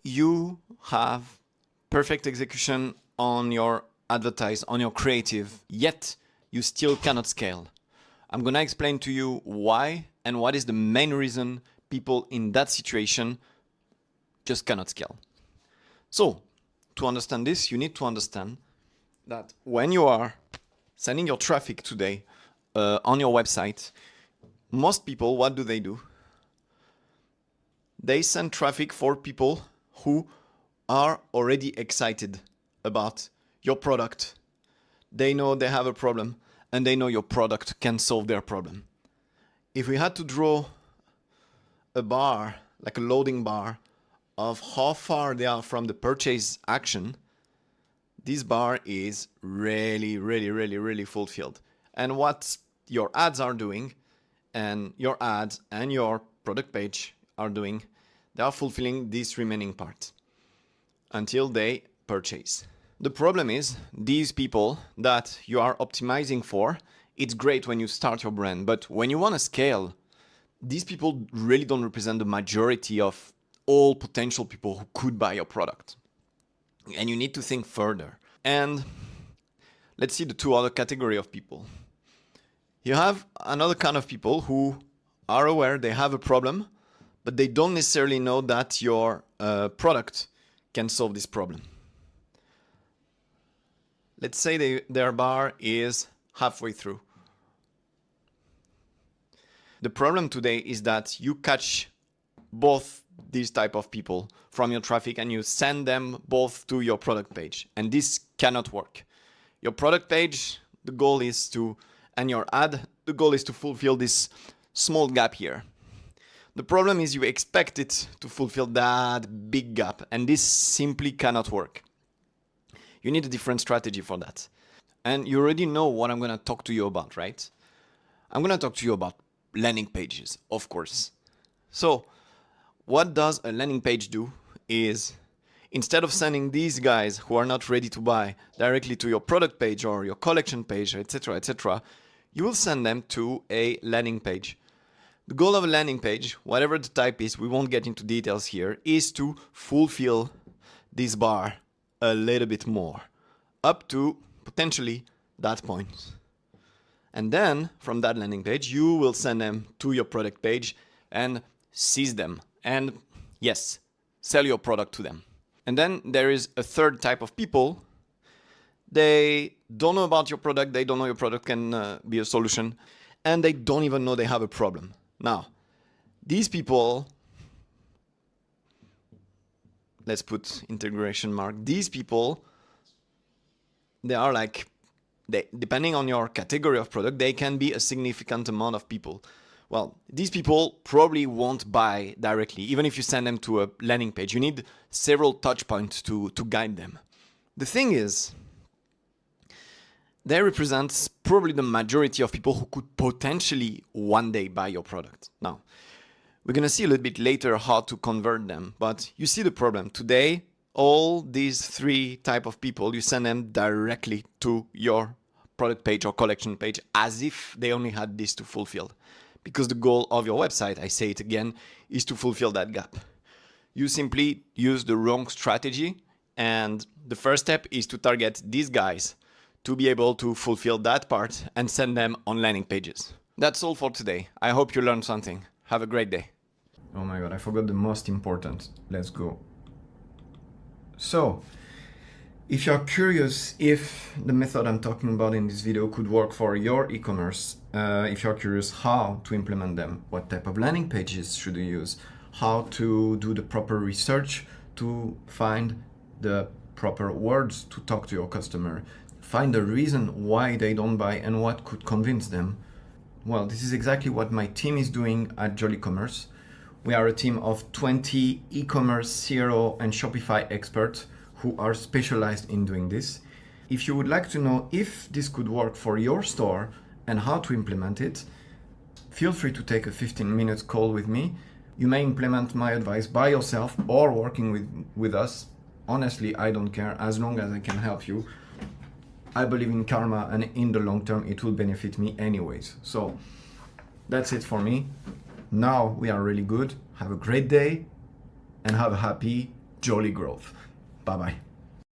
you have perfect execution on your advertise, on your creative, yet you still cannot scale. I'm gonna explain to you why and what is the main reason people in that situation just cannot scale. So, to understand this, you need to understand that when you are sending your traffic today on your website, most people, what do? They send traffic for people who are already excited about your product. They know they have a problem and they know your product can solve their problem. If we had to draw a bar, like a loading bar, of how far they are from the purchase action, this bar is really fulfilled. And what your ads are doing, and your ads and your product page are doing, they are fulfilling this remaining part until they purchase. The problem is, these people that you are optimizing for, it's great when you start your brand, but when you want to scale, these people really don't represent the majority of all potential people who could buy your product. And you need to think further. And let's see the two other category of people. You have another kind of people who are aware they have a problem, but they don't necessarily know that your product can solve this problem. Let's say their bar is halfway through. The problem today is that you catch both these type of people from your traffic and you send them both to your product page. And this cannot work. Your product page, the goal is to, and your ad, the goal is to fulfill this small gap here. The problem is you expect it to fulfill that big gap, and this simply cannot work. You need a different strategy for that. And you already know what I'm going to talk to you about, right? I'm going to talk to you about landing pages, of course. So what does a landing page do is, instead of sending these guys who are not ready to buy directly to your product page or your collection page, etc., you will send them to a landing page. The goal of a landing page, whatever the type is, we won't get into details here, is to fulfill this bar a little bit more, up to potentially that point. And then from that landing page, you will send them to your product page and seize them. And yes, sell your product to them. And then there is a third type of people. They don't know about your product. They don't know your product can be a solution. And they don't even know they have a problem. Now, these people, let's put integration mark. These people, they are like, depending on your category of product, they can be a significant amount of people. Well, these people probably won't buy directly, even if you send them to a landing page. You need several touch points to guide them. The thing is, they represent probably the majority of people who could potentially one day buy your product. Now, we're going to see a little bit later how to convert them, but you see the problem. Today, all these three type of people, you send them directly to your product page or collection page as if they only had this to fulfill. Because the goal of your website, I say it again, is to fulfill that gap. You simply use the wrong strategy, and the first step is to target these guys to be able to fulfill that part and send them on landing pages. That's all for today. I hope you learned something. Have a great day. Oh my god, I forgot the most important. Let's go. So, if you're curious if the method I'm talking about in this video could work for your e-commerce, if you're curious how to implement them, what type of landing pages should you use, how to do the proper research to find the proper words to talk to your customer, find the reason why they don't buy and what could convince them. Well, this is exactly what my team is doing at Jolly Commerce. We are a team of 20 e-commerce, CRO and Shopify experts who are specialized in doing this. If you would like to know if this could work for your store and how to implement it, feel free to take a 15-minute call with me. You may implement my advice by yourself or working with us. Honestly, I don't care, as long as I can help you. I believe in karma, and in the long term, it will benefit me anyways. So that's it for me. Now we are really good. Have a great day and have a happy jolly growth. Bye bye.